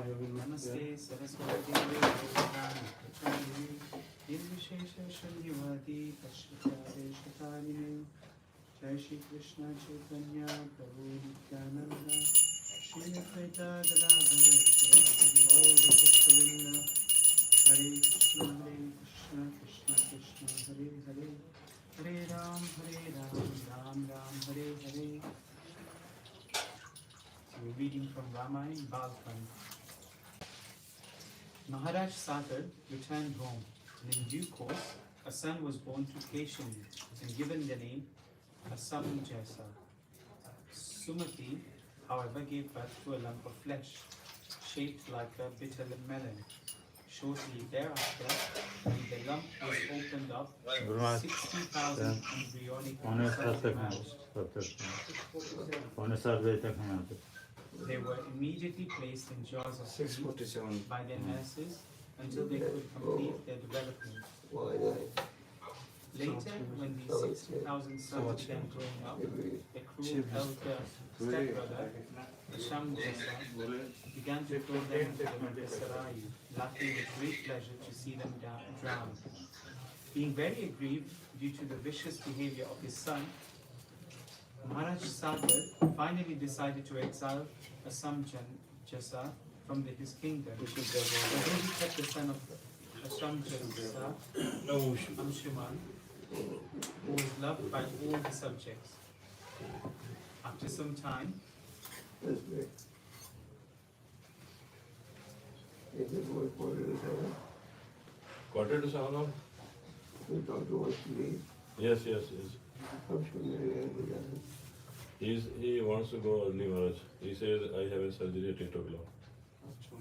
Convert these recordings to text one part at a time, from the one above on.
Namaste Saraswati Devi Nirvishesha Shunyavadi Pashatare Shatarine Jai Shri Krishna Chaitanya Prabhu Nityananda Shri Advaita Gadadhar Shri Bhaktavinda Hare Krishna Krishna Krishna Hare Hare Hare Ram Ram Ram Hare Hare. So we're reading from Ramayana Balkand. Maharaj Sagar returned home, and in due course, a son was born to Keshani and given the name Asamjasa. Sumati, however, gave birth to a lump of flesh, shaped like a bitter melon. Shortly thereafter, when the lump was opened up, 60,000 embryonic cells emerged. They were immediately placed in jars of seed by their nurses until they could complete their development. Later, when these 60,000 sons began growing up, their cruel elder stepbrother, Shamjasa, began to throw them into the Sarayu, laughing with great pleasure to see them drown. Being very aggrieved due to the vicious behavior of his son, Maharaj Sagar finally decided to exile Asamjasa from his kingdom. Although he kept the son of Asamjasa, Amshuman, who was loved by all the subjects. After some time, Quarter to 7? Yes. He wants to go early, Maharaj. He says, I have a surgery at 8 o'clock.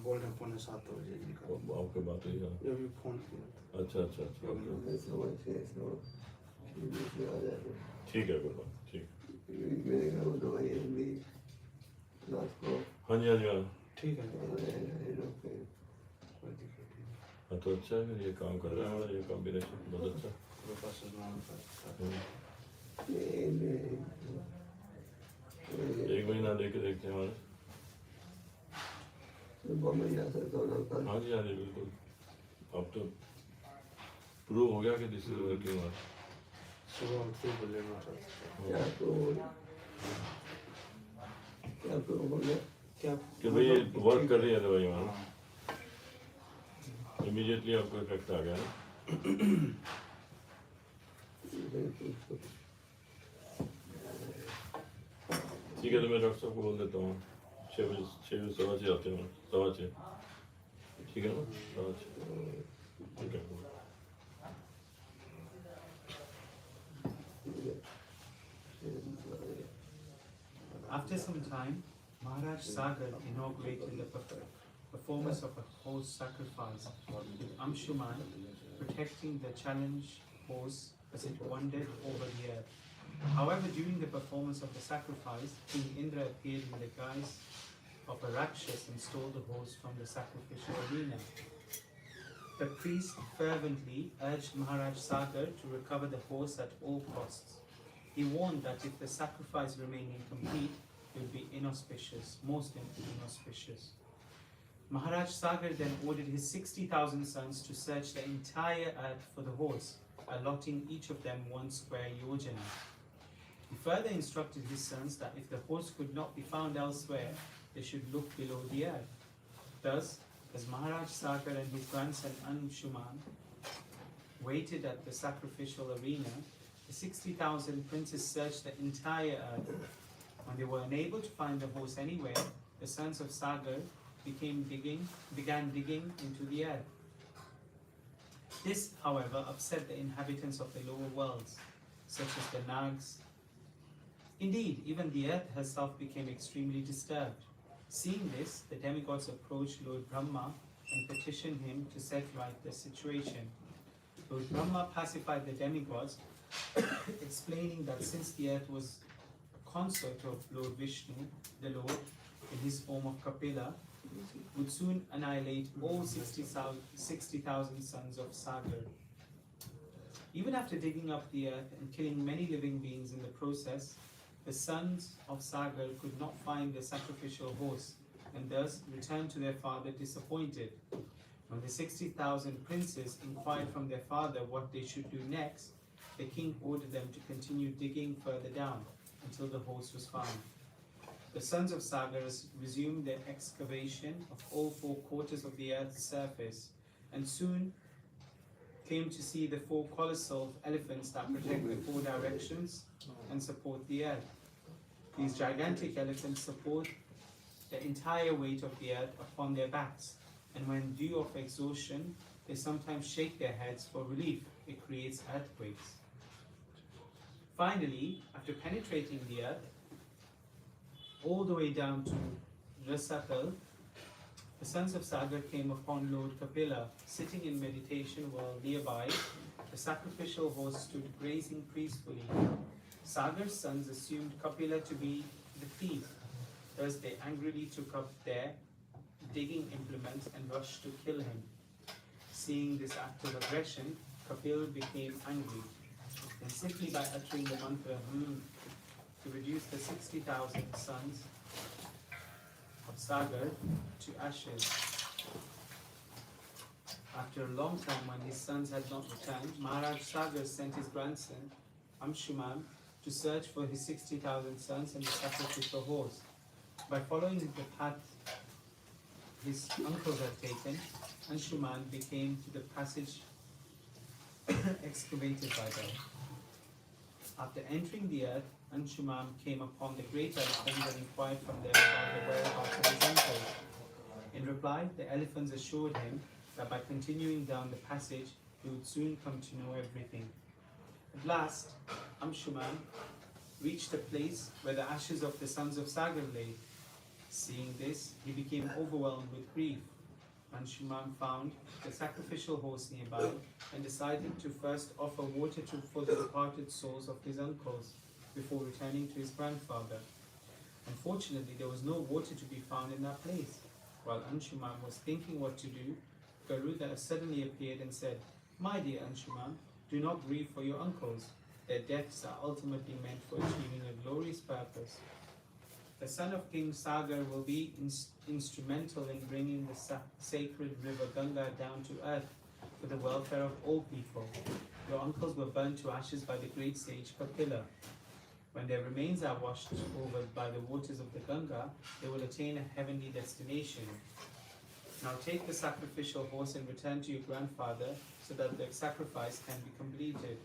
बोल रहे पौने 7 बजे निकल आपके बात हुई हाँ ये भी फोन किया अच्छा ठीक है कोई बात ठीक हाँ जी ठीक है हाँ तो अच्छा है ये काम कर रहा है ये कॉम्बिनेशन बहुत अच्छा एक महीना लेके देखते हैं हमारे हाँ जी बिल्कुल अब तो प्रूव हो गया कि दिस इज वर्किंग सुबह उठते ही बोले क्या कि भाई ये वर्क कर रही है दवाई हमारा इमीडिएटली आपको इफेक्ट आ गया ठीक है तो मैं डॉक्टर साहब को बोल देता हूँ 6 बजे 6:15 आते हैं 6:15 ठीक है ना 6:15 ठीक है after some time, Maharaj Sagar inaugurated the performance of a horse sacrifice with Amshuman protecting the challenge horse as it wandered over the earth. However, during the performance of the sacrifice, King Indra appeared in the guise of a Rakshas and stole the horse from the sacrificial arena. The priest fervently urged Maharaj Sagar to recover the horse at all costs. He warned that if the sacrifice remained incomplete, it would be inauspicious, most inauspicious. Maharaj Sagar then ordered his 60,000 sons to search the entire earth for the horse, allotting each of them 1 square yojana. He further instructed his sons that if the horse could not be found elsewhere, they should look below the earth. Thus, as Maharaj Sagar and his grandson Anshuman waited at the sacrificial arena, the 60,000 princes searched the entire earth. When they were unable to find the horse anywhere, the sons of Sagar began digging into the earth. This, however, upset the inhabitants of the lower worlds, such as the Nags. Indeed, even the earth herself became extremely disturbed. Seeing this, the demigods approached Lord Brahma and petitioned him to set right the situation. Lord Brahma pacified the demigods, explaining that since the earth was a consort of Lord Vishnu, the Lord, in his form of Kapila, would soon annihilate all 60,000 sons of Sagar. Even after digging up the earth and killing many living beings in the process, the sons of Sagar could not find the sacrificial horse, and thus returned to their father disappointed. When the 60,000 princes inquired from their father what they should do next, the king ordered them to continue digging further down until the horse was found. The sons of Sagar resumed their excavation of all four quarters of the earth's surface, and soon came to see the four colossal elephants that protect the four directions and support the earth. These gigantic elephants support the entire weight of the earth upon their backs, and when due of exhaustion, they sometimes shake their heads for relief. It creates earthquakes. Finally, after penetrating the earth all the way down to Rasakal, the sons of Sagar came upon Lord Kapila sitting in meditation while nearby the sacrificial horse stood grazing peacefully. Sagar's sons assumed Kapila to be the thief. Thus they angrily took up their digging implements and rushed to kill him. Seeing this act of aggression, Kapil became angry, and simply by uttering the mantra to reduce the 60,000 sons of Sagar to ashes. After a long time, when his sons had not returned, Maharaj Sagar sent his grandson Anshuman to search for his 60,000 sons and the sacrificial horse. By following the path his uncles had taken, Anshuman became to the passage excavated by them. After entering the earth, Anshuman came upon the great elephants and inquired from them about the whereabouts of his uncles. In reply, the elephants assured him that by continuing down the passage, he would soon come to know everything. At last, Anshuman reached the place where the ashes of the sons of Sagar lay. Seeing this, he became overwhelmed with grief. Anshuman found the sacrificial horse nearby and decided to first offer water for the departed souls of his uncles before returning to his grandfather. Unfortunately, there was no water to be found in that place. While Anshuman was thinking what to do, Garuda suddenly appeared and said, "My dear Anshuman, do not grieve for your uncles. Their deaths are ultimately meant for achieving a glorious purpose. The son of King Sagar will be instrumental in bringing the sacred river Ganga down to earth for the welfare of all people. Your uncles were burnt to ashes by the great sage Kapila. When their remains are washed over by the waters of the Ganga, they will attain a heavenly destination. Now take the sacrificial horse and return to your grandfather so that the sacrifice can be completed."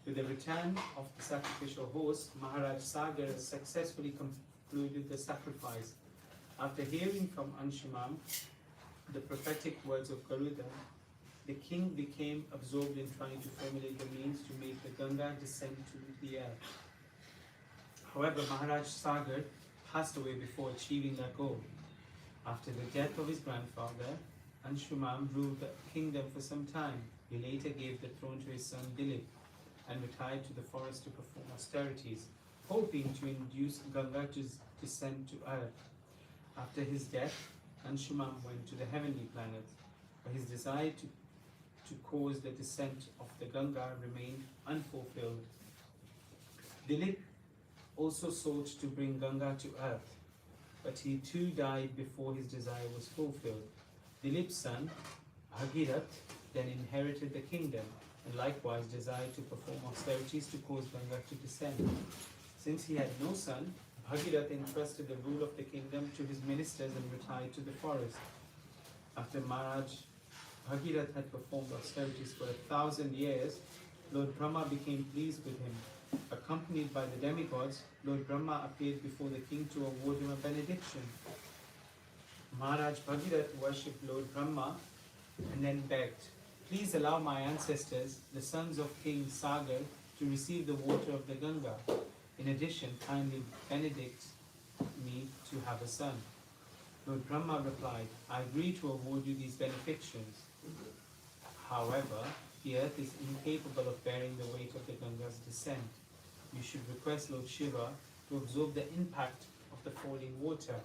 With the return of the sacrificial horse, Maharaj Sagar successfully concluded the sacrifice. After hearing from Anshuman the prophetic words of Garuda, the king became absorbed in trying to formulate the means to make the Ganga descend to the earth. However, Maharaj Sagar passed away before achieving that goal. After the death of his grandfather, Anshuman ruled the kingdom for some time. He later gave the throne to his son Dilip and retired to the forest to perform austerities, hoping to induce Ganga to descend to earth. After his death, Anshuman went to the heavenly planets, but his desire to cause the descent of the Ganga remained unfulfilled. Dilip also sought to bring Ganga to earth, but he too died before his desire was fulfilled. Dilip's son, Bhagirath, then inherited the kingdom and likewise desired to perform austerities to cause Ganga to descend. Since he had no son, Bhagirath entrusted the rule of the kingdom to his ministers and retired to the forest. After Maharaj Bhagirath had performed austerities for 1,000 years, Lord Brahma became pleased with him. Accompanied by the demigods, Lord Brahma appeared before the king to award him a benediction. Maharaj Bhagirath worshipped Lord Brahma and then begged, "Please allow my ancestors, the sons of King Sagar, to receive the water of the Ganga. In addition, kindly benedict me to have a son." Lord Brahma replied, "I agree to award you these benefactions. However, the earth is incapable of bearing the weight of the Ganga's descent. You should request Lord Shiva to absorb the impact of the falling water,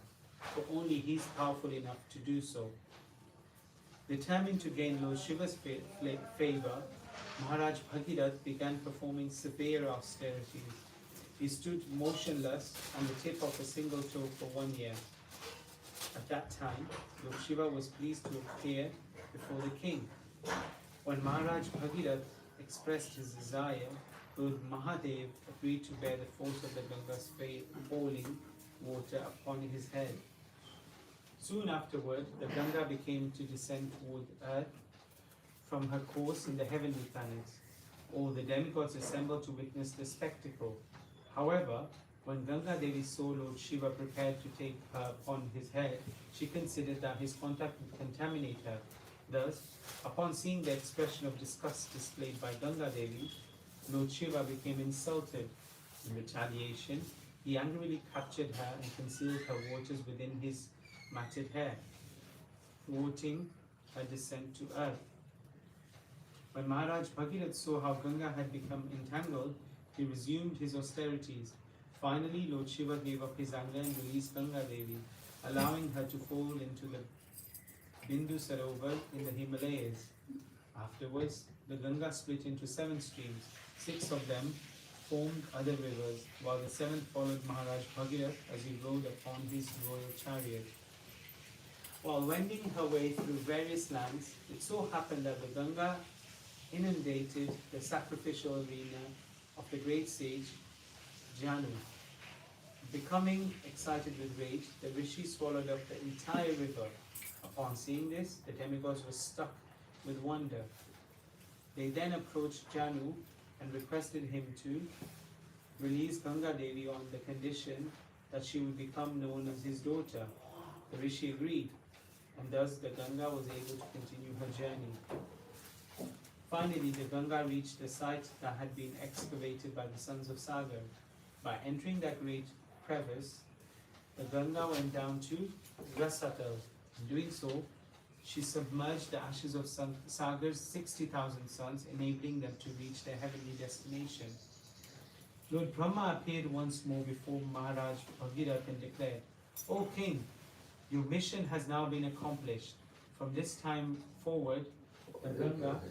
for only he is powerful enough to do so." Determined to gain Lord Shiva's favor, Maharaj Bhagirath began performing severe austerities. He stood motionless on the tip of a single toe for 1 year. At that time, Lord Shiva was pleased to appear before the king. When Maharaj Bhagirath expressed his desire, Lord Mahadev agreed to bear the force of the Ganga's falling water upon his head. Soon afterward, the Ganga began to descend toward earth from her course in the heavenly planets. All the demigods assembled to witness the spectacle. However, when Ganga Devi saw Lord Shiva prepared to take her upon his head, she considered that his contact would contaminate her. Thus, upon seeing the expression of disgust displayed by Ganga Devi, Lord Shiva became insulted. In retaliation, he angrily captured her and concealed her waters within his matted hair, thwarting her descent to earth. When Maharaj Bhagirath saw how Ganga had become entangled, he resumed his austerities. Finally, Lord Shiva gave up his anger and released Ganga Devi, allowing her to fall into the Bindu Sarovar in the Himalayas. Afterwards, the Ganga split into 7 streams. 6 of them formed other rivers, while the 7th followed Maharaj Bhagirath as he rode upon his royal chariot. While wending her way through various lands, it so happened that the Ganga inundated the sacrificial arena of the great sage Janu. Becoming excited with rage, the rishi swallowed up the entire river. Upon seeing this, the demigods were struck with wonder. They then approached Janu and requested him to release Ganga Devi on the condition that she would become known as his daughter. The rishi agreed, and thus the Ganga was able to continue her journey. Finally, the Ganga reached the site that had been excavated by the sons of Sagar. By entering that great crevice, the Ganga went down to Rasatal. In doing so, she submerged the ashes of Sagar's 60,000 sons, enabling them to reach their heavenly destination. Lord Brahma appeared once more before Maharaj Bhagirath and declared, "O King, your mission has now been accomplished. From this time forward, the Ganga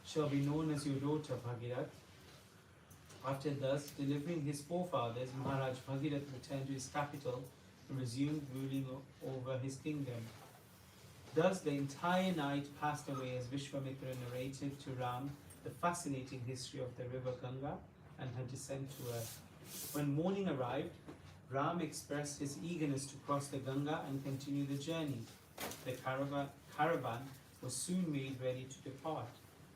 shall be known as your daughter Bhagirath." After thus delivering his forefathers, Maharaj Bhagirath returned to his capital and resumed ruling over his kingdom. Thus the entire night passed away as Vishwamitra narrated to Ram the fascinating history of the river Ganga and her descent to earth. When morning arrived, Ram expressed his eagerness to cross the Ganga and continue the journey. The caravan was soon made ready to depart.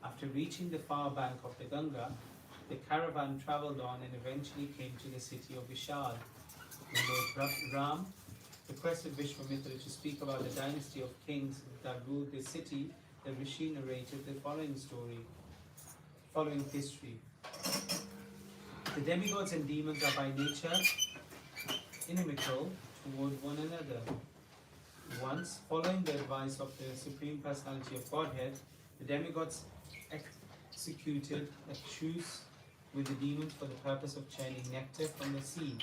After reaching the far bank of the Ganga, the caravan travelled on and eventually came to the city of Vishal. When Lord Ram requested Vishwamitra to speak about the dynasty of kings that ruled this city, the Rishi narrated the following history. The demigods and demons are by nature inimical toward one another. Once, following the advice of the Supreme Personality of Godhead, the demigods executed a truce with the demons for the purpose of churning nectar from the sea.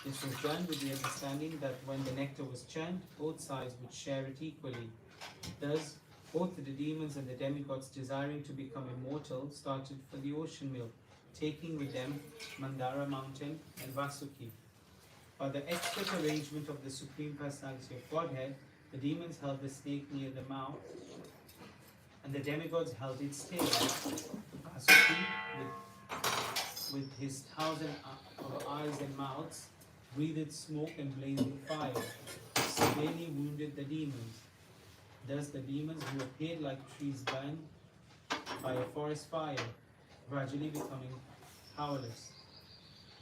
This was done with the understanding that when the nectar was churned, both sides would share it equally. Thus, both the demons and the demigods, desiring to become immortal, started for the ocean milk, taking with them Mandara mountain and Vasuki. By the expert arrangement of the Supreme Personality of Godhead, the demons held the snake near the mouth, and the demigods held its tail. Vasuki, with his 1,000 eyes and mouths, breathed smoke and blazing fire, which severely wounded the demons. Thus the demons, who appeared like trees burned by a forest fire, gradually becoming powerless.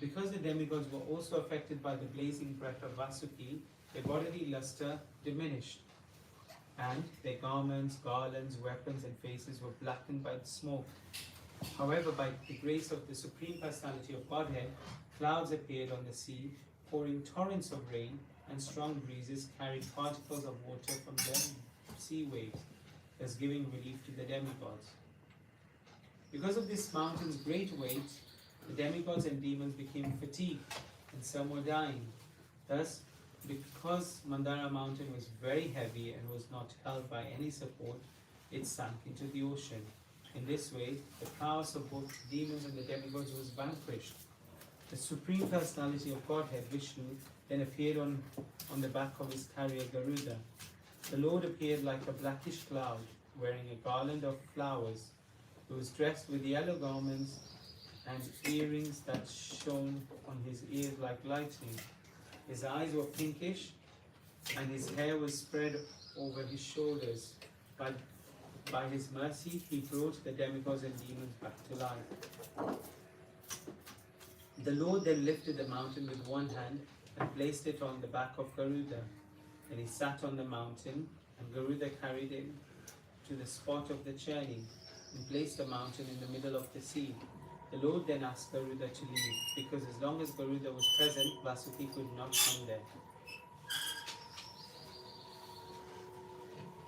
Because the demigods were also affected by the blazing breath of Vasuki, their bodily luster diminished, and their garments, garlands, weapons, and faces were blackened by the smoke. However, by the grace of the Supreme Personality of Godhead, clouds appeared on the sea, pouring torrents of rain, and strong breezes carried particles of water from the sea waves, thus giving relief to the demigods. Because of this mountain's great weight, the demigods and demons became fatigued, and some were dying. Thus, because Mandara mountain was very heavy and was not held by any support, it sank into the ocean. In this way, the powers of both the demons and the demigods was vanquished. The Supreme Personality of Godhead, Vishnu, then appeared on the back of his carrier Garuda. The Lord appeared like a blackish cloud, wearing a garland of flowers. He was dressed with yellow garments and earrings that shone on his ears like lightning. His eyes were pinkish, and his hair was spread over his shoulders. By his mercy, he brought the demigods and demons back to life. The Lord then lifted the mountain with one hand and placed it on the back of Garuda. Then he sat on the mountain, and Garuda carried him to the spot of the churning and placed the mountain in the middle of the sea. The Lord then asked Garuda to leave, because as long as Garuda was present, Vasuki could not come there.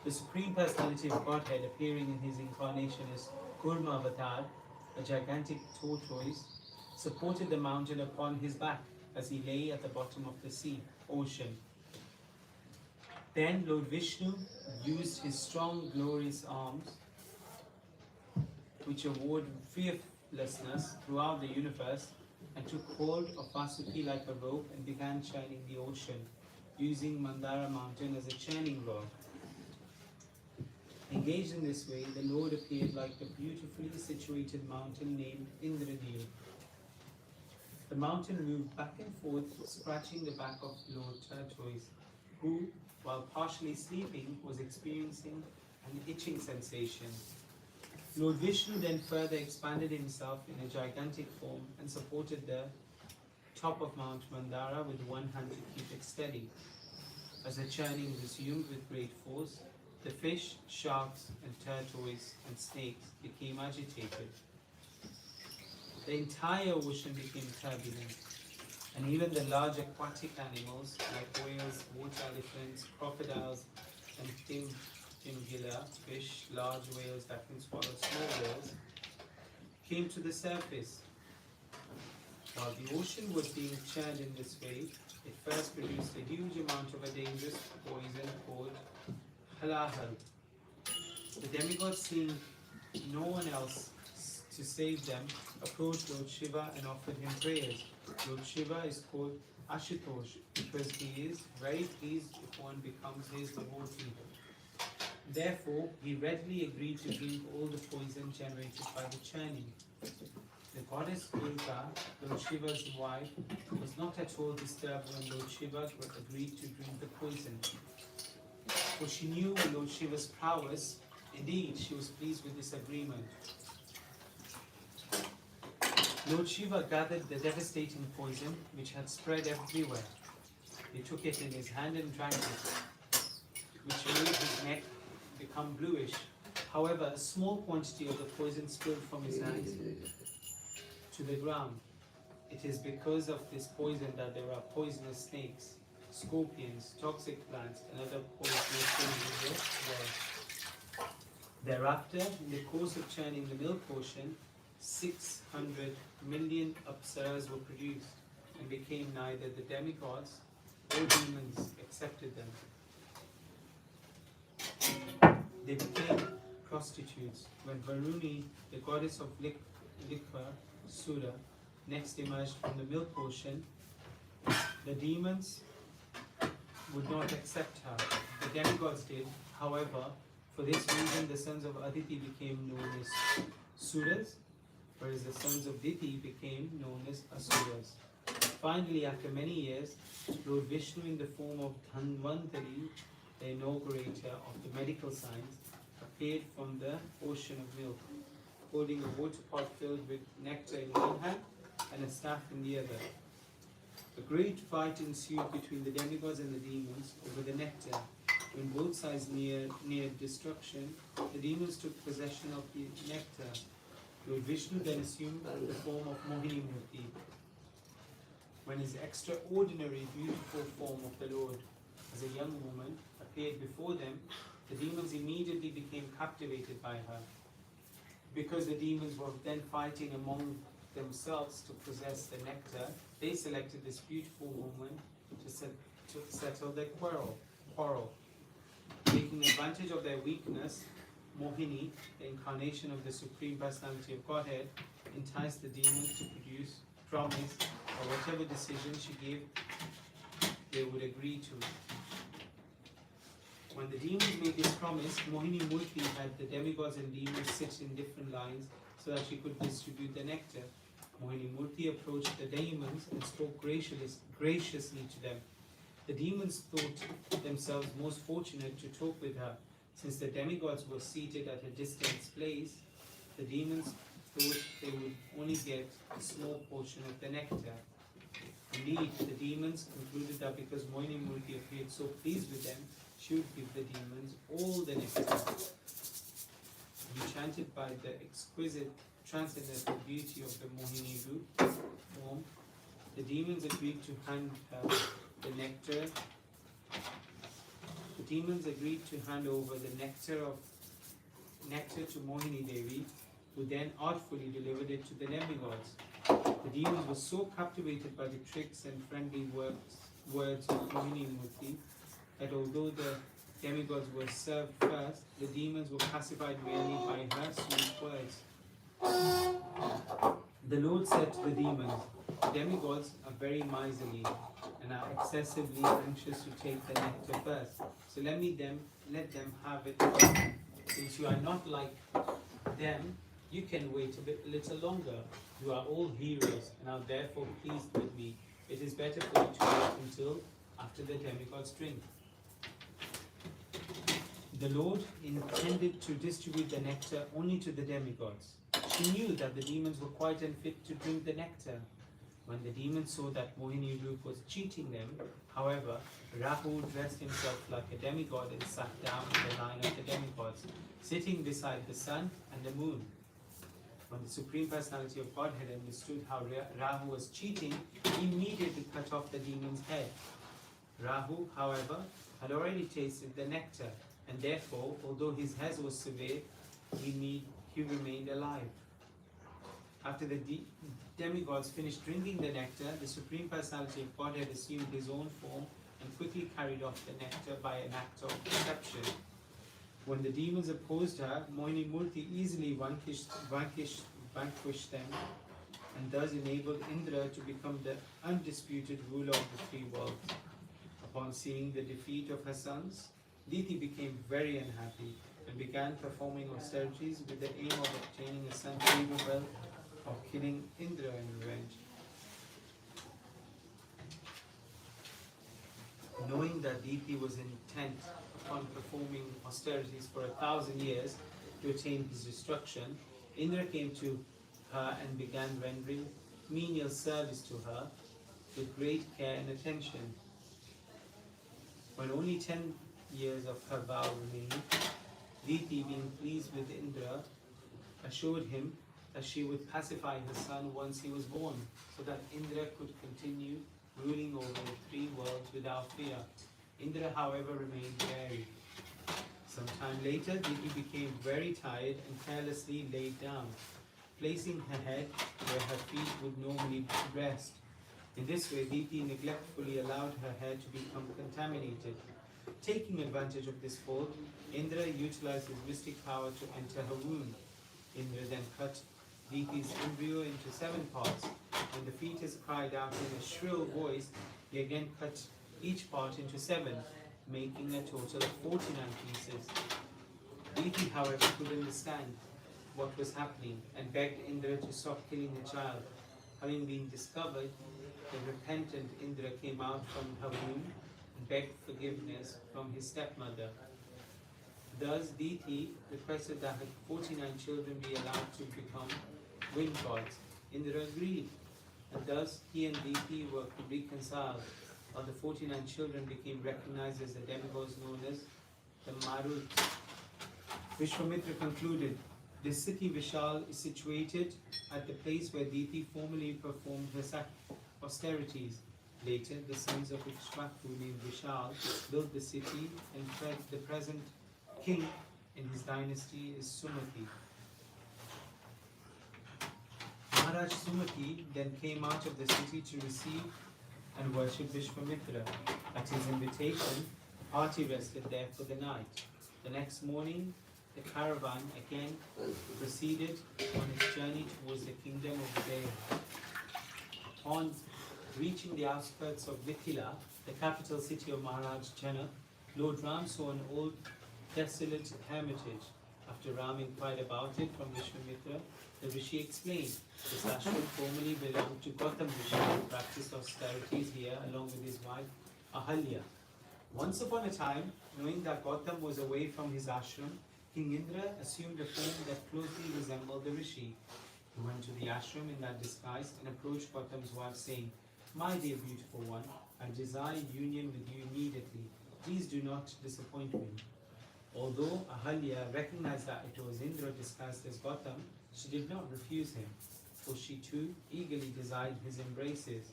The Supreme Personality of Godhead, appearing in his incarnation as Kurma Avatar, a gigantic tortoise, supported the mountain upon his back as he lay at the bottom of the ocean. Then Lord Vishnu used his strong, glorious arms, which award fearlessness throughout the universe, and took hold of Vasuki like a rope and began churning the ocean, using Mandara mountain as a churning rod. Engaged in this way, the Lord appeared like a beautifully situated mountain named Indradev. The mountain moved back and forth, scratching the back of Lord Tortoise, who, while partially sleeping, was experiencing an itching sensation. Lord Vishnu then further expanded himself in a gigantic form and supported the top of Mount Mandara with one hand to keep it steady. As the churning resumed with great force, the fish, sharks, and tortoise and snakes became agitated. The entire ocean became turbulent, and even the large aquatic animals like whales, water elephants, crocodiles, and tingilla fish, large whales that can swallow small whales, came to the surface. While the ocean was being churned in this way, it first produced a huge amount of a dangerous poison called halahal. The demigods, seeing no one else to save them, approached Lord Shiva and offered him prayers. Lord Shiva is called Ashutosh because he is very pleased if one becomes his devotee. Therefore, he readily agreed to drink all the poison generated by the churning. The goddess Durga, Lord Shiva's wife, was not at all disturbed when Lord Shiva agreed to drink the poison, for she knew Lord Shiva's prowess. Indeed, she was pleased with this agreement. Lord Shiva gathered the devastating poison, which had spread everywhere. He took it in his hand and drank it, which made his neck become bluish. However, a small quantity of the poison spilled from his hands to the ground. It is because of this poison that there are poisonous snakes, scorpions, toxic plants, and other poisonous things in the world. Thereafter, in the course of churning the milk ocean, 600 million apsaras were produced and became neither the demigods or demons accepted them. They became prostitutes. When Varuni, the goddess of liquor, Sura, next emerged from the milk ocean, the demons would not accept her. The demigods did. However, for this reason, the sons of Aditi became known as Suras, whereas the sons of Diti became known as Asuras. Finally, after many years, Lord Vishnu, in the form of Dhanvantari, the inaugurator of the medical science, appeared from the ocean of milk, holding a water pot filled with nectar in one hand and a staff in the other. A great fight ensued between the demigods and the demons over the nectar. When both sides neared destruction, the demons took possession of the nectar. Lord Vishnu then assumed the form of Mohini Murti. When his extraordinary beautiful form of the Lord as a young woman appeared before them, the demons immediately became captivated by her. Because the demons were then fighting among themselves to possess the nectar, they selected this beautiful woman to settle their quarrel. Taking advantage of their weakness, Mohini, the incarnation of the Supreme Personality of Godhead, enticed the demons to promise, or whatever decision she gave they would agree to it. When the demons made this promise, Mohini Murthy had the demigods and demons sit in different lines so that she could distribute the nectar. Mohini Murthy approached the demons and spoke graciously to them. The demons thought themselves most fortunate to talk with her. Since the demigods were seated at a distant place, the demons thought they would only get a small portion of the nectar. Indeed, the demons concluded that because Mohini Murthy appeared so pleased with them, she would give the demons all the nectar. Enchanted by the exquisite transcendental beauty of the Mohini root form, the demons agreed to hand her the nectar. The demons agreed to hand over the nectar to Mohini Devi, who then artfully delivered it to the demigods. The demons were so captivated by the tricks and friendly words of Mohini Murthy that although the demigods were served first, the demons were pacified merely by her sweet words. The Lord said to the demons, demigods are very miserly and are excessively anxious to take the nectar first. So let them have it first. Since you are not like them, you can wait a little longer. You are all heroes and are therefore pleased with me. It is better for you to wait until after the demigods drink. The Lord intended to distribute the nectar only to the demigods. She knew that the demons were quite unfit to drink the nectar. When the demons saw that Mohini Roop was cheating them, however, Rahu dressed himself like a demigod and sat down in the line of the demigods, sitting beside the sun and the moon. When the Supreme Personality of Godhead understood how Rahu was cheating, he immediately cut off the demon's head. Rahu, however, had already tasted the nectar, and therefore, although his head was severed, he remained alive. After the demigods finished drinking the nectar, the Supreme Personality of Godhead assumed his own form and quickly carried off the nectar by an act of deception. When the demons opposed her, Mohini Murthy easily vanquished them and thus enabled Indra to become the undisputed ruler of the three worlds. Upon seeing the defeat of her sons, Diti became very unhappy and began performing austerities with the aim of obtaining a son capable of killing Indra in revenge. Knowing that Diti was intent upon performing austerities for 1,000 years to attain his destruction, Indra came to her and began rendering menial service to her with great care and attention. When only 10 years of her vow remained, Diti, being pleased with Indra, assured him that she would pacify her son once he was born, so that Indra could continue ruling over the three worlds without fear. Indra, however, remained wary. Some time later, Diti became very tired and carelessly laid down, placing her head where her feet would normally rest. In this way, Diti neglectfully allowed her hair to become contaminated. Taking advantage of this fault, Indra utilized his mystic power to enter her womb. Indra then cut Diti's embryo into 7 parts. When the fetus cried out in a shrill voice, he again cut each part into 7, making a total of 49 pieces. Diti, however, could understand what was happening and begged Indra to stop killing her child. Having been discovered, the repentant Indra came out from her womb and begged forgiveness from his stepmother. Thus, Diti requested that her 49 children be allowed to become wind gods. Indra agreed, and thus he and Diti were reconciled, while the 49 children became recognized as the demigods known as the Maruts. Vishwamitra concluded, this city Vishal is situated at the place where Diti formerly performed her austerities. Later, the sons of Ikshvaku named Vishal built the city, and the present king in his dynasty is Sumati. Maharaj Sumati then came out of the city to receive and worship Vishwamitra. At his invitation, a party rested there for the night. The next morning, the caravan again proceeded on its journey towards the kingdom of Deva. On reaching the outskirts of Mithila, the capital city of Maharaj Janak, Lord Ram saw an old desolate hermitage. After Ram inquired about it from Vishwamitra, the Rishi explained, this ashram formerly belonged to Gautam Rishi, who practiced austerities here along with his wife Ahalya. Once upon a time, knowing that Gautam was away from his ashram, King Indra assumed a form that closely resembled the Rishi. He went to the ashram in that disguise and approached Gautam's wife saying, "My dear beautiful one, I desire union with you immediately. Please do not disappoint me." Although Ahalya recognized that it was Indra disguised as Gautam, she did not refuse him, for she too eagerly desired his embraces.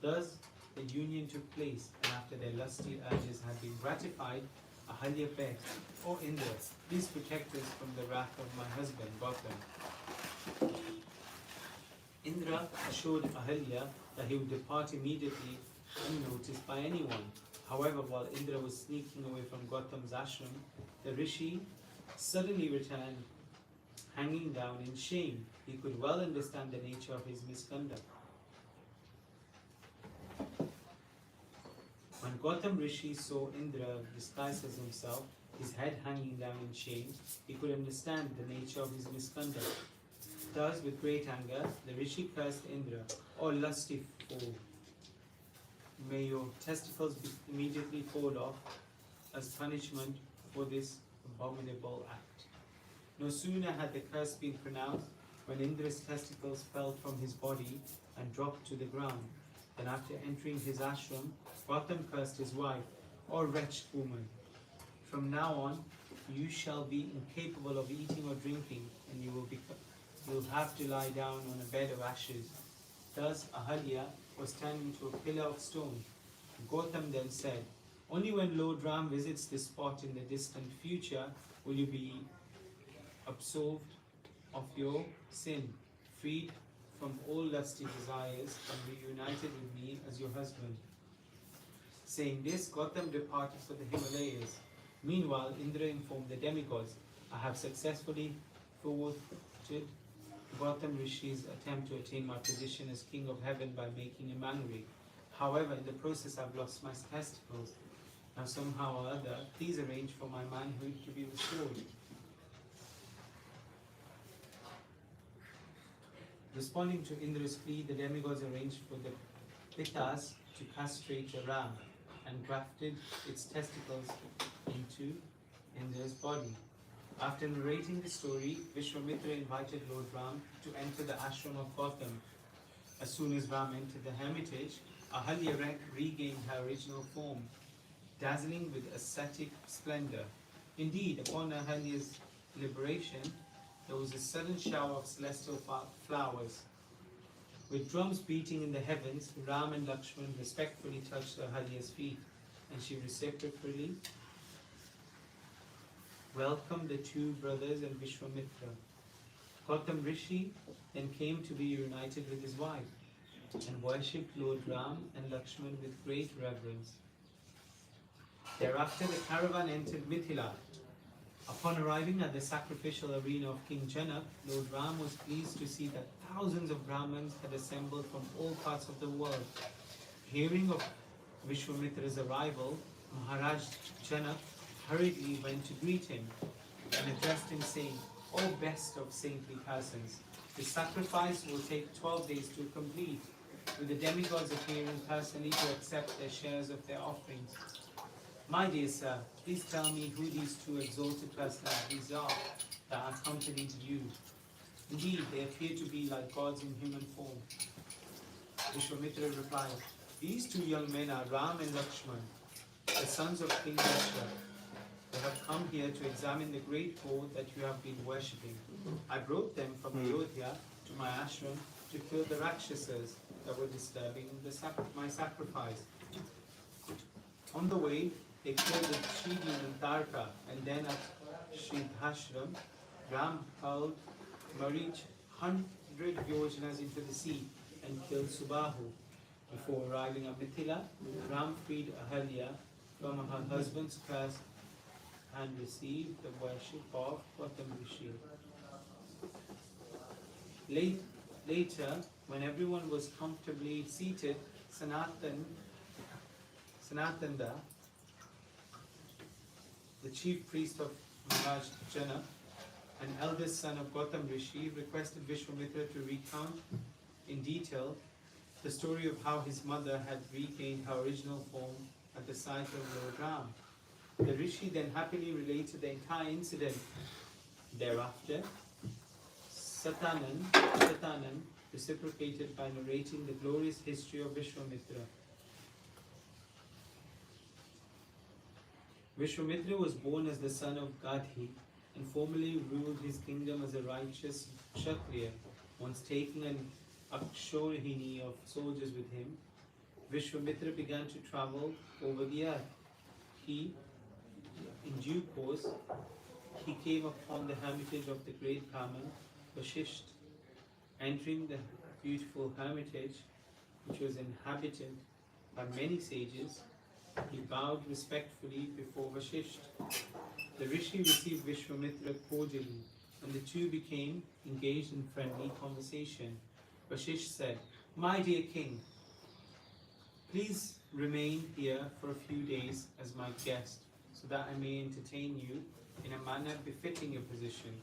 Thus, the union took place, and after their lusty urges had been gratified, Ahalya begged, "O Indra, please protect us from the wrath of my husband, Gautam." Indra assured Ahalya that he would depart immediately, unnoticed by anyone. However, while Indra was sneaking away from Gautam's ashram, the Rishi suddenly returned, hanging down in shame. He could well understand the nature of his misconduct. When Gautam Rishi saw Indra disguised as himself, his head hanging down in shame, he could understand the nature of his misconduct. Thus, with great anger, the Rishi cursed Indra, "O lusty fool, may your testicles immediately fall off as punishment for this abominable act." No sooner had the curse been pronounced when Indra's testicles fell from his body and dropped to the ground. Then after entering his ashram, Gautam cursed his wife, "O wretched woman, from now on you shall be incapable of eating or drinking, and you'll have to lie down on a bed of ashes." Thus Ahalya was turned into a pillar of stone. Gautam then said, "Only when Lord Ram visits this spot in the distant future will you be absolved of your sin, freed from all lusty desires, and reunited with me as your husband." Saying this, Gautam departed for the Himalayas. Meanwhile, Indra informed the demigods, "I have successfully thwarted Gautam Rishi's attempt to attain my position as king of heaven by making a mannery. However, in the process I've lost my testicles. Now somehow or other, please arrange for my manhood to be restored." Responding to Indra's plea, the demigods arranged for the Pitas to castrate the ram and grafted its testicles into Indra's body. After narrating the story, Vishwamitra invited Lord Ram to enter the ashram of Gautam. As soon as Ram entered the hermitage, Ahalya regained her original form, dazzling with ascetic splendor. Indeed, upon Ahalya's liberation, there was a sudden shower of celestial flowers. With drums beating in the heavens, Ram and Lakshman respectfully touched Ahalya's feet, and she reciprocally welcomed the two brothers and Vishwamitra. Gautam Rishi then came to be united with his wife and worshipped Lord Ram and Lakshman with great reverence. Thereafter, the caravan entered Mithila. Upon arriving at the sacrificial arena of King Janak, Lord Ram was pleased to see that thousands of Brahmins had assembled from all parts of the world. Hearing of Vishwamitra's arrival, Maharaj Janak hurriedly went to greet him and addressed him saying, "O best of saintly persons, the sacrifice will take 12 days to complete, with the demigods appearing personally to accept their shares of their offerings. My dear sir, please tell me who these two exalted personalities are that accompanied you. Indeed, they appear to be like gods in human form." Vishwamitra replied, "These two young men are Ram and Lakshman, the sons of King Dashrath. They have come here to examine the great hoard that you have been worshipping. I brought them from Ayodhya to my ashram to kill the Rakshasas that were disturbing my sacrifice. On the way, they killed the Chidi and Tarka, and then at Shridhashram, Ram hurled Marich 100 yojanas into the sea and killed Subahu. Before arriving at Mithila, Ram freed Ahalya from her husband's curse and received the worship of Gautam Rishi. Later, when everyone was comfortably seated, Sanatan Sanatanda, the chief priest of Maharaj Janak, an eldest son of Gautam Rishi, requested Vishwamitra to recount in detail the story of how his mother had regained her original form at the site of Lord Ram. The Rishi then happily related the entire incident. Thereafter, Satanan reciprocated by narrating the glorious history of Vishwamitra. Vishwamitra was born as the son of Gadhi and formerly ruled his kingdom as a righteous Kshatriya. Once taking an Akshauhini of soldiers with him, Vishwamitra began to travel over the earth. In due course, he came upon the hermitage of the great Brahman, Vashisht. Entering the beautiful hermitage, which was inhabited by many sages, he bowed respectfully before Vashisht. The Rishi received Vishwamitra cordially, and the two became engaged in friendly conversation. Vashisht said, "My dear king, please remain here for a few days as my guest, so that I may entertain you in a manner befitting your position."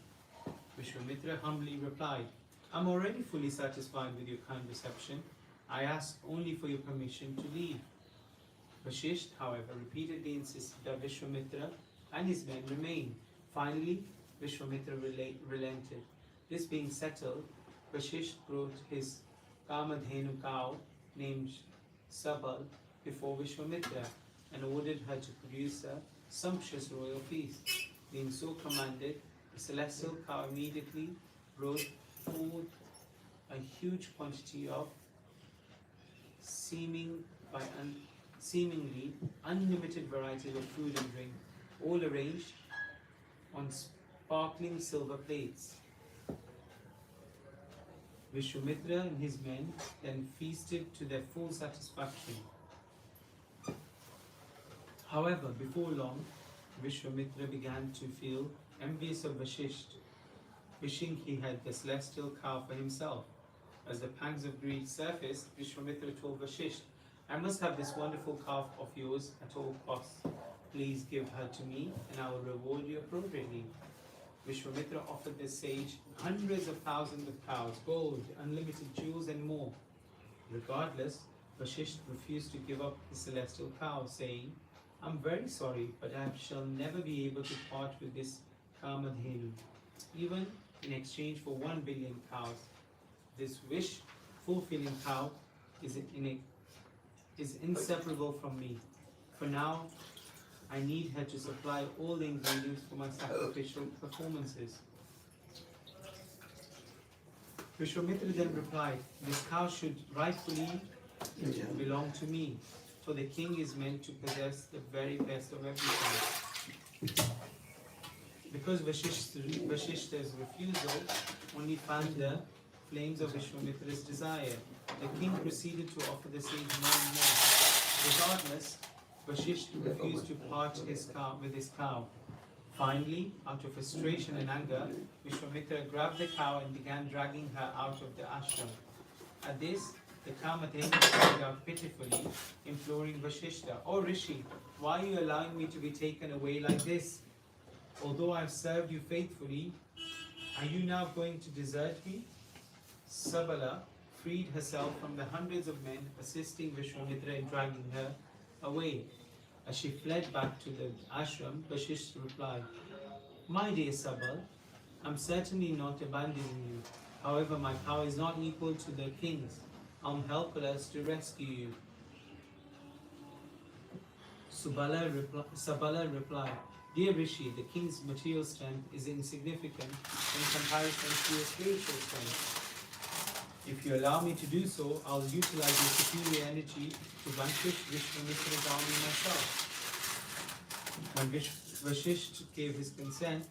Vishwamitra humbly replied, "I'm already fully satisfied with your kind reception. I ask only for your permission to leave." Vashisht, however, repeatedly insisted that Vishwamitra and his men remain. Finally, Vishwamitra relented. This being settled, Vashisht brought his Kamadhenu cow named Sabal before Vishwamitra and ordered her to produce a sumptuous royal feast. Being so commanded, the celestial cow immediately brought forth a huge quantity of seemingly unlimited varieties of food and drink, all arranged on sparkling silver plates. Vishwamitra and his men then feasted to their full satisfaction. However, before long, Vishwamitra began to feel envious of Vashisht, wishing he had the celestial cow for himself. As the pangs of greed surfaced, Vishwamitra told Vashisht, "I must have this wonderful calf of yours at all costs. Please give her to me and I will reward you appropriately." Vishwamitra offered the sage hundreds of thousands of cows, gold, unlimited jewels and more. Regardless, Vashisht refused to give up the celestial cow, saying, "I'm very sorry, but I shall never be able to part with this Kamadhenu, even in exchange for 1 billion cows. This wish-fulfilling cow is inseparable from me. For now, I need her to supply all the ingredients for my sacrificial performances." Vishwamitra then replied, "This cow should rightfully belong to me, for the king is meant to possess the very best of everything." Because Vashishta's refusal only fanned the flames of Vishwamitra's desire, the king proceeded to offer the sage more and more. Regardless, Vashisht refused to part with his cow. Finally, out of frustration and anger, Vishwamitra grabbed the cow and began dragging her out of the ashram. At this, the Kamadhenu cried out pitifully, imploring Vashishta, "Oh Rishi, why are you allowing me to be taken away like this? Although I have served you faithfully, are you now going to desert me?" Sabala freed herself from the hundreds of men assisting Vishwamitra in dragging her away. As she fled back to the ashram, Vashisht replied, "My dear Sabal, I'm certainly not abandoning you. However, my power is not equal to the king's. I'm helpless to rescue you." Sabala replied, "Dear Rishi, the king's material strength is insignificant in comparison to your spiritual strength. If you allow me to do so, I'll utilize your superior energy to vanquish Vishwamitra's army myself." When Vashisht gave his consent,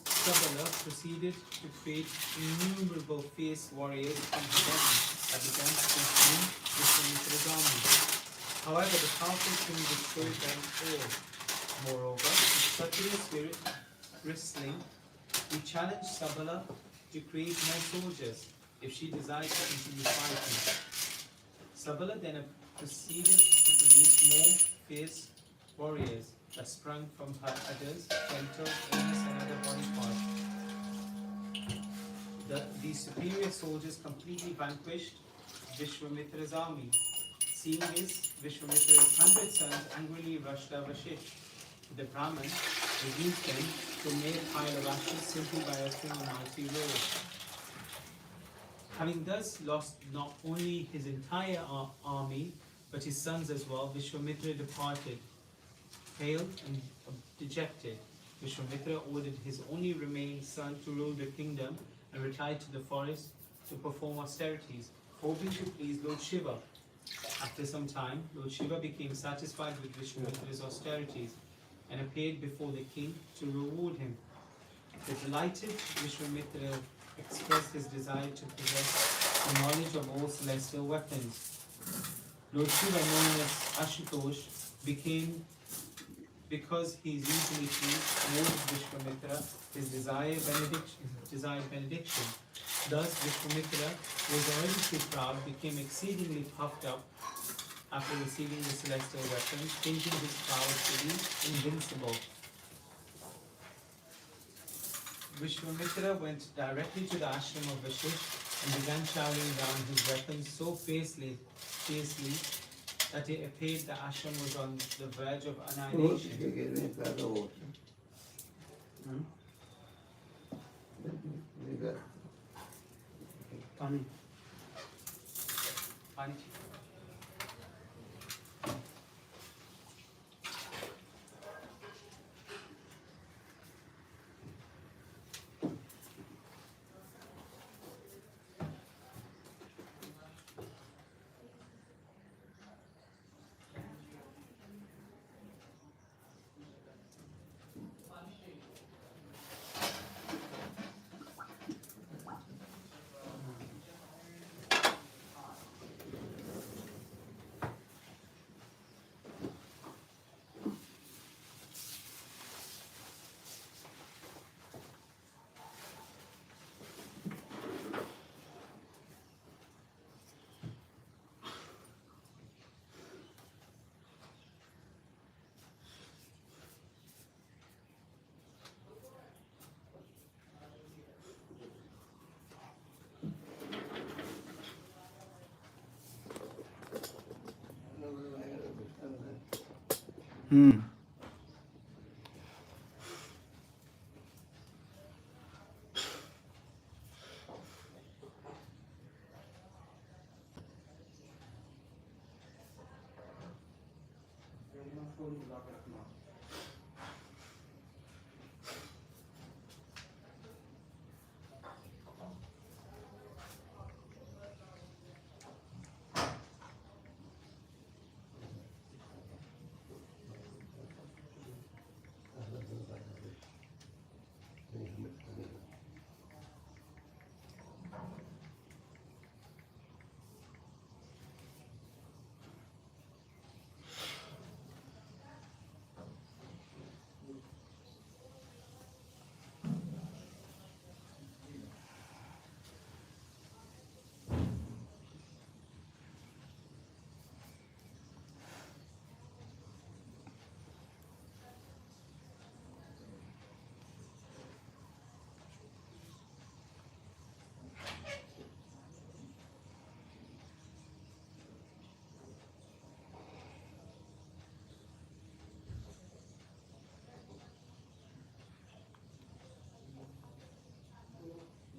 Sabala proceeded to create innumerable fierce warriors from the body that began to consume Vishwamitra's army. However, the powerful king destroyed them all. Moreover, his Kshatriya spirit bristling, he challenged Sabala to create more soldiers if she desired to continue fighting. Sabala then proceeded to produce more fierce warriors that sprung from her udders, genitals, anus, and other body parts. These superior soldiers completely vanquished Vishwamitra's army. Seeing this, Vishwamitra's 100 sons angrily rushed Vashish. The Brahman reduced them to a mere pile of ashes simply by uttering a mighty roar. Having thus lost not only his entire army, but his sons as well, Vishwamitra departed, pale and dejected. Vishwamitra ordered his only remaining son to rule the kingdom and retired to the forest to perform austerities, hoping to please Lord Shiva. After some time, Lord Shiva became satisfied with Vishwamitra's austerities and appeared before the king to reward him. The delighted Vishwamitra expressed his desire to possess the knowledge of all celestial weapons. Lord Shiva, known as Ashutosh, became, because he is easily pleased, awarded Vishwamitra his desired benediction. Thus Vishwamitra, who was already too proud, became exceedingly puffed up after receiving the celestial weapons, thinking his powers to be invincible. Vishwamitra went directly to the ashram of Vashish and began showering down his weapons so fiercely that it appeared the ashram was on the verge of annihilation. Pani.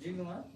Jingle,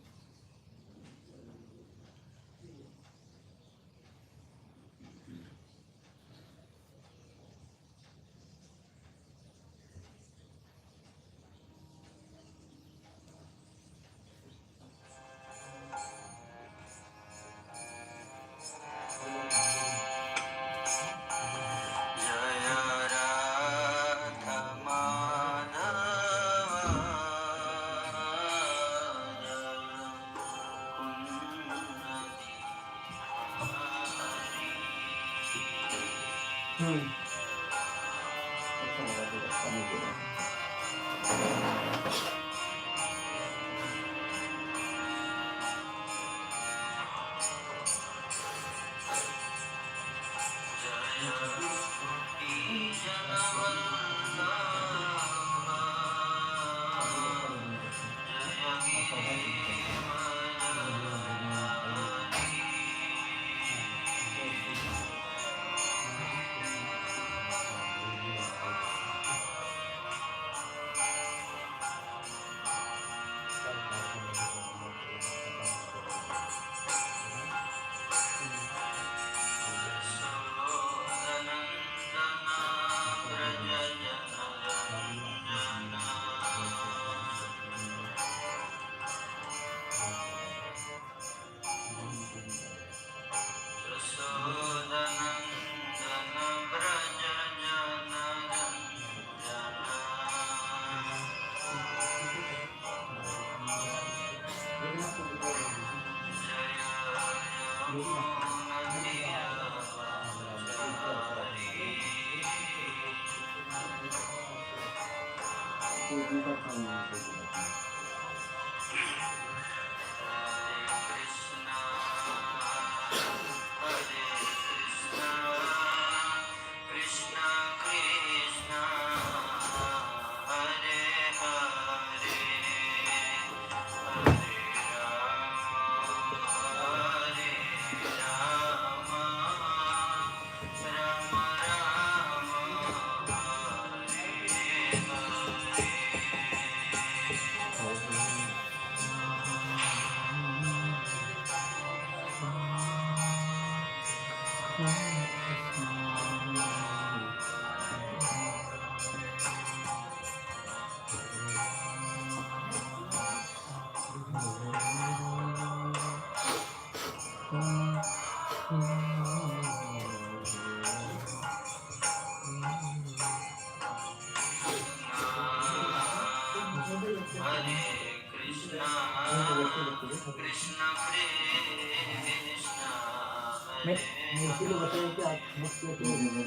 मैं इसीलिए बताया कि आप मुझसे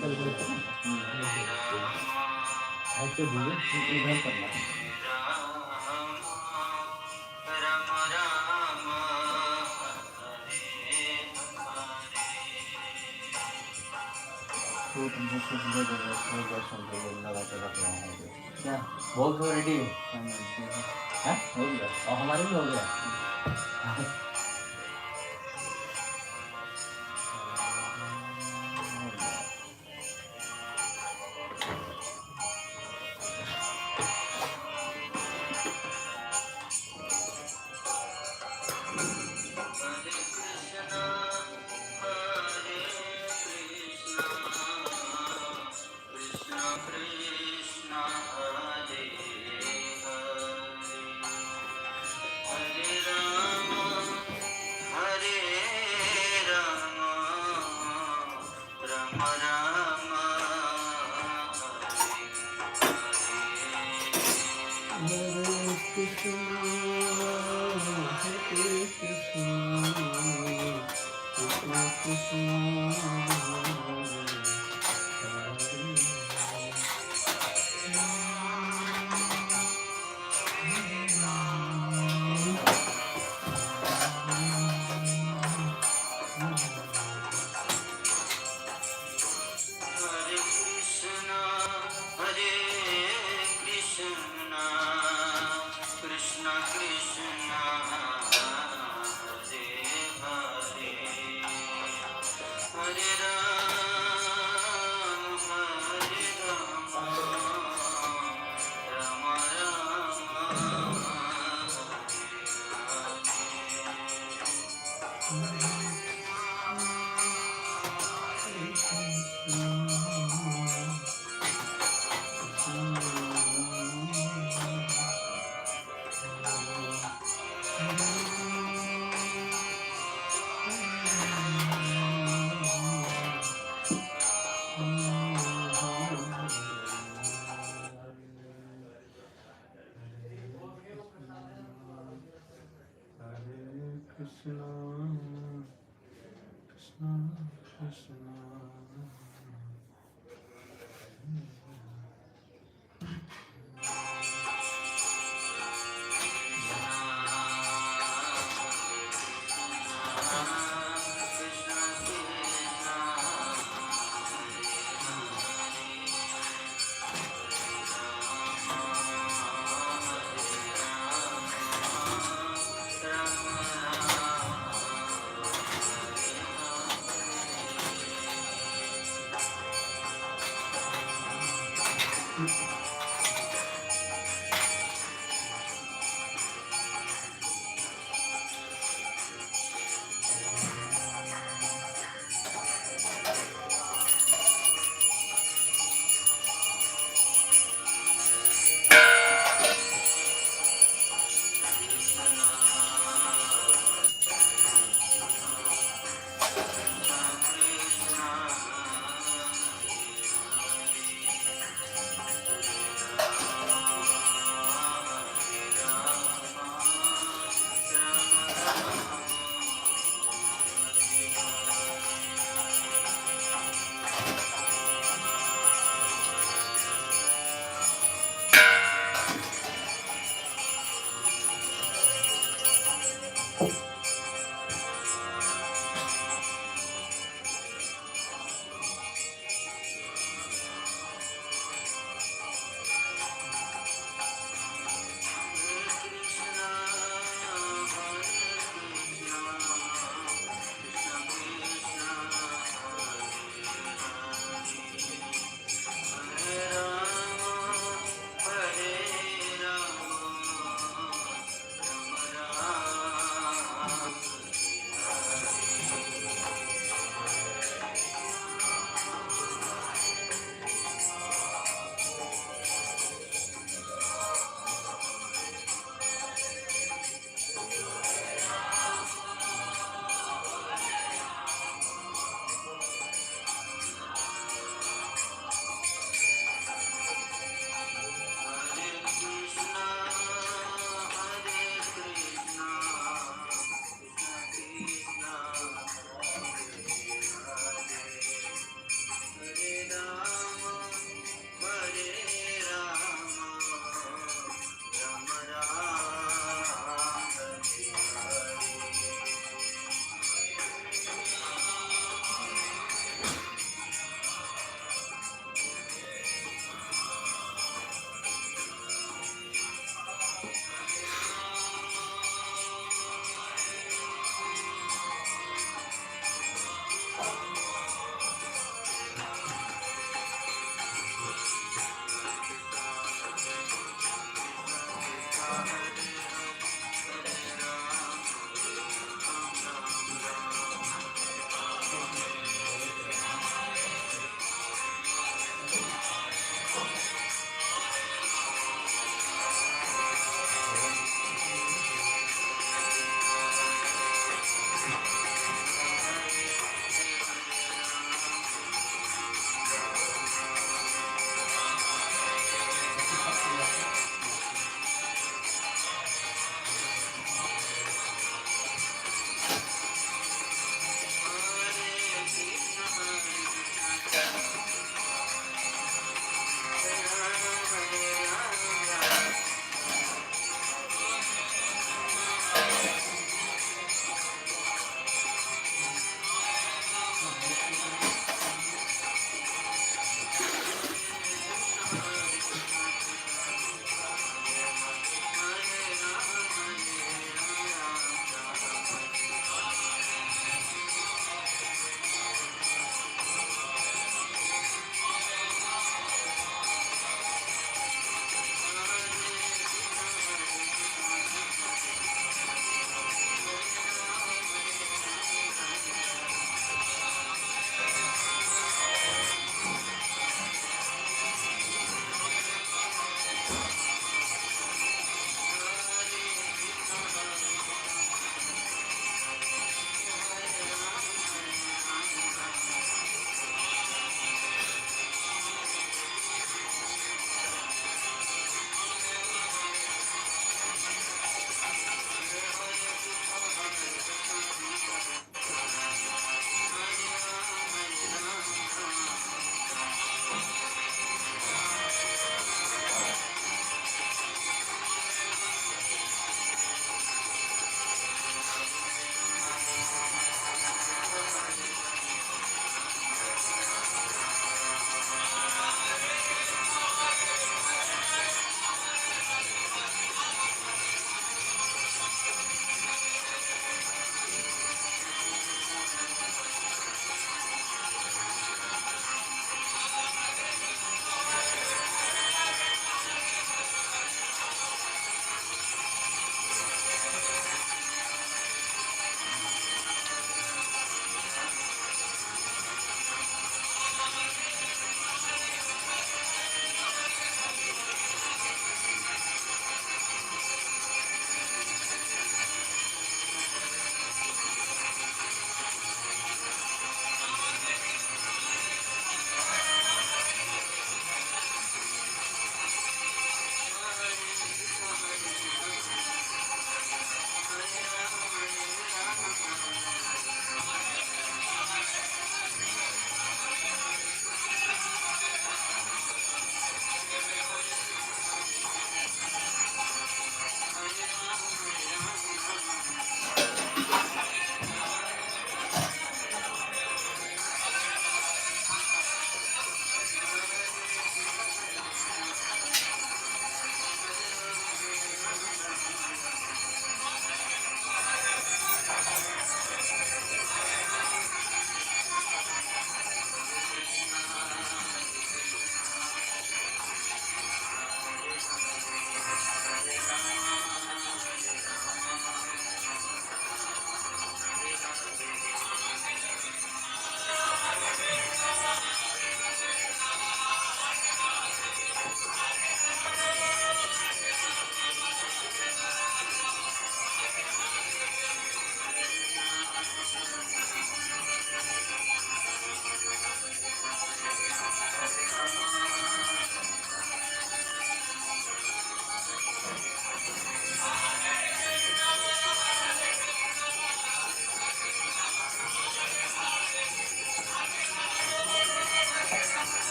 चल गए थे ऐसे भूले इधर करना है तो तुमको कुछ भी दर्शन लगा के रख रहा हूँ क्या बहुत हो रेडी है हो गया और हमारे भी हो गया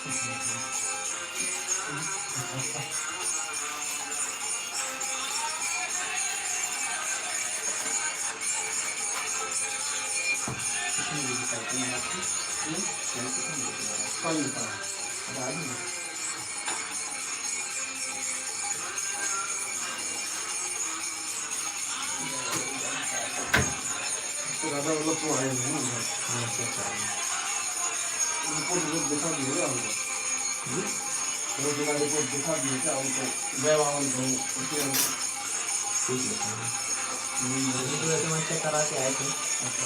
तो दादा वो लोग तो आए हैं ना रिपोर्ट दिखा दिए क्या उनको वो जिला रिपोर्ट दिखा दिए क्या उनको जयवान को तो वैसे मैं चेक करा के आए थे। अच्छा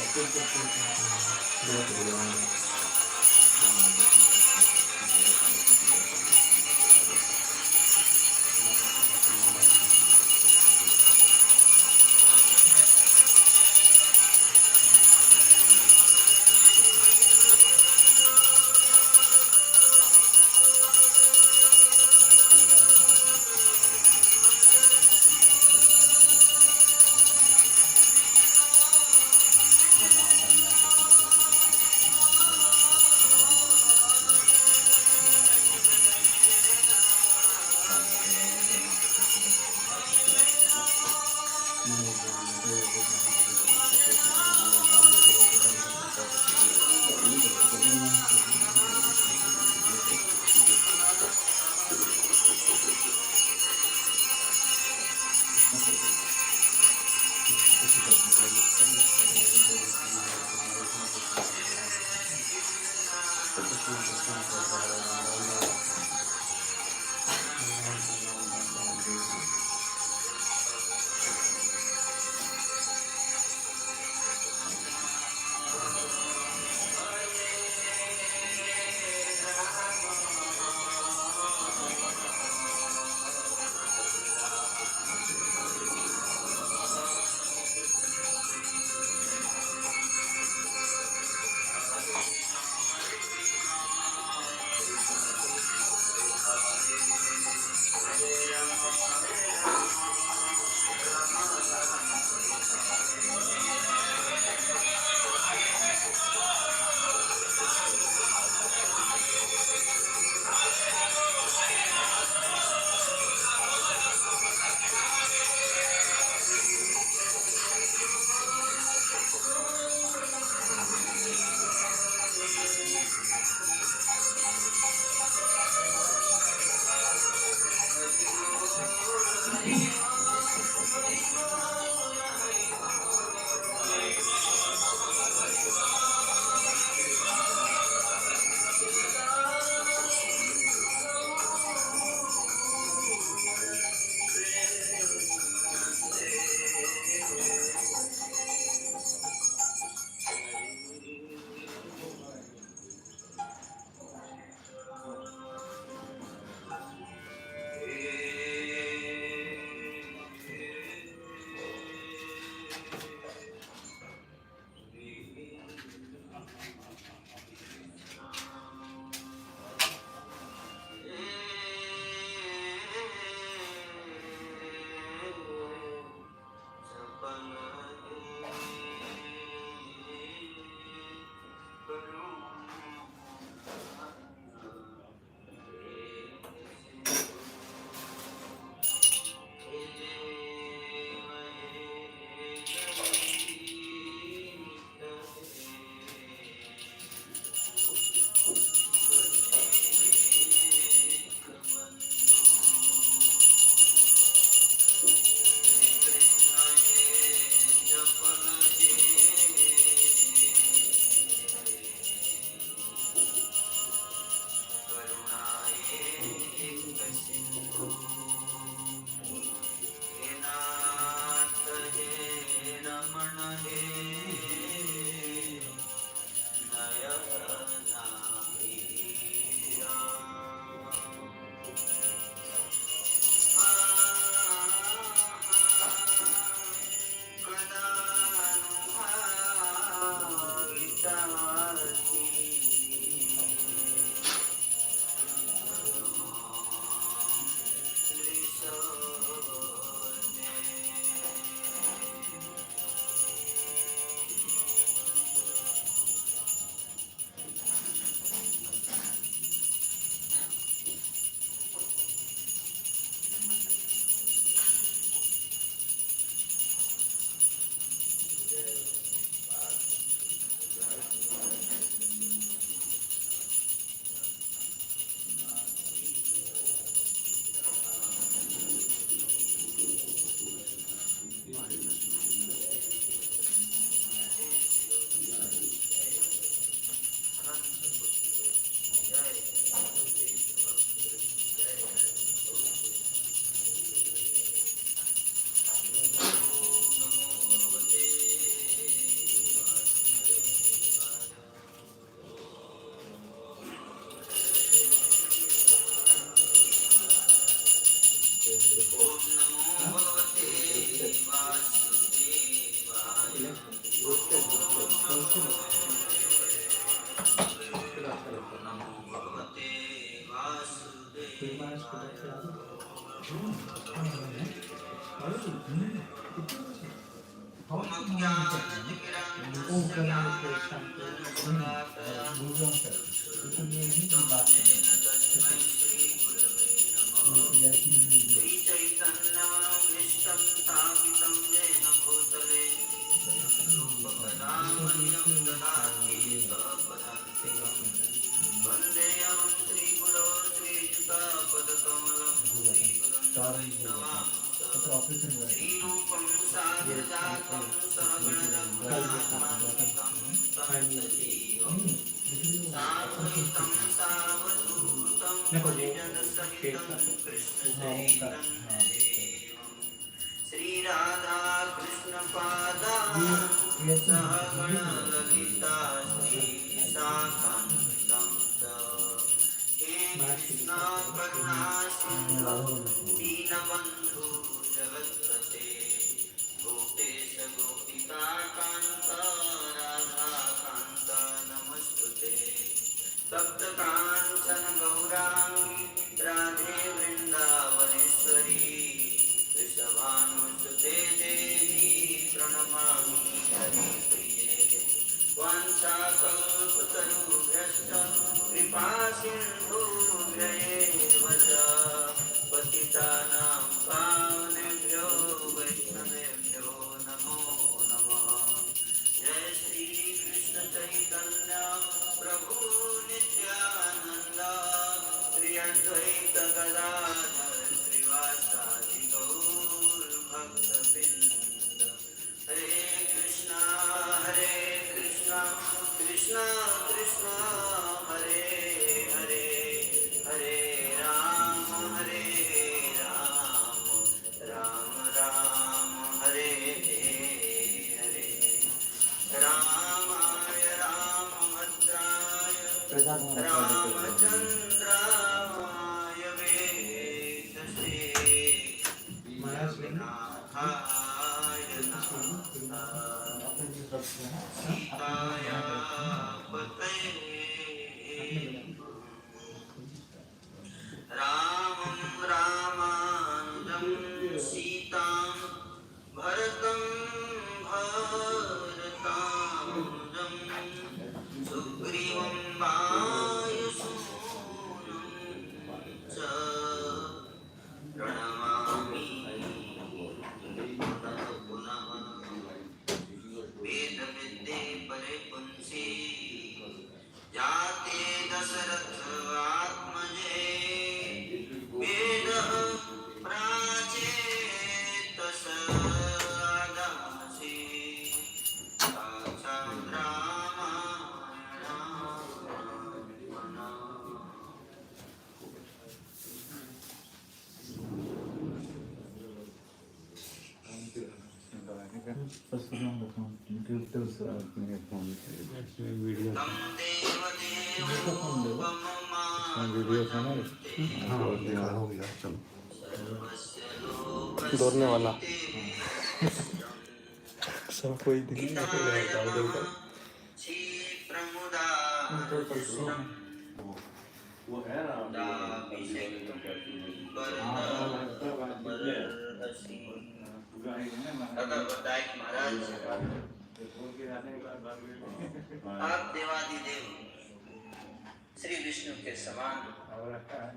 श्री राधा कृष्ण पादा सहगण ललिता श्री विशाखान्वितं हे कृष्ण करुणा सिंधु दीनबन्धु जगत्पते गोपेश गोपिका कान्त राधा कान्त नमस्तुते तप्त कांचन गौरांगी राधे वृंदावनेश्वरी वृषभानुसुते देवी प्रणमामि हरिप्रिये वाञ्छाकल्पतरुभ्यश्च कृपा सिन्धुभ्यैव च पतितानां पावनेभ्यो वैष्णवेभ्यो नमो नमः जय श्री कृष्ण चैतन्य प्रभु नित्यानंद श्री अद्वैत गदाधर श्रीवासादि गौर भक्तवृंद हरे कृष्णा कृष्णा कृष्णा हरे हरे हरे राम राम राम हरे हरे रामाय रामभद्राय रामचंद्राय वेदसे नाथाय सीताया पतये रामं रामानुजं सीतां भरतं भरतानुजं सुग्रीवं वायुसूनं च प्रणमामि पुनः पुनः वेदविद्ये परिपुंसि जाते दशरथ आत्मजे वेदः प्राचेतसदासि साक्षात् दौड़ने वाला सब कोई दिखता वो है ना महाराज आप देवादिदेव श्री विष्णु के समान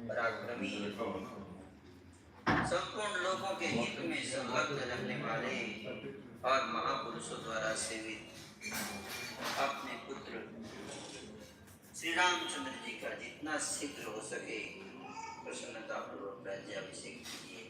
पराक्रमी संपूर्ण लोगों के हित में संलग्न रहने वाले और महापुरुषों द्वारा सेवित अपने पुत्र श्री रामचंद्र जी का जितना शीघ्र हो सके प्रसन्नता पूर्वक राज्याभिषेक कीजिए।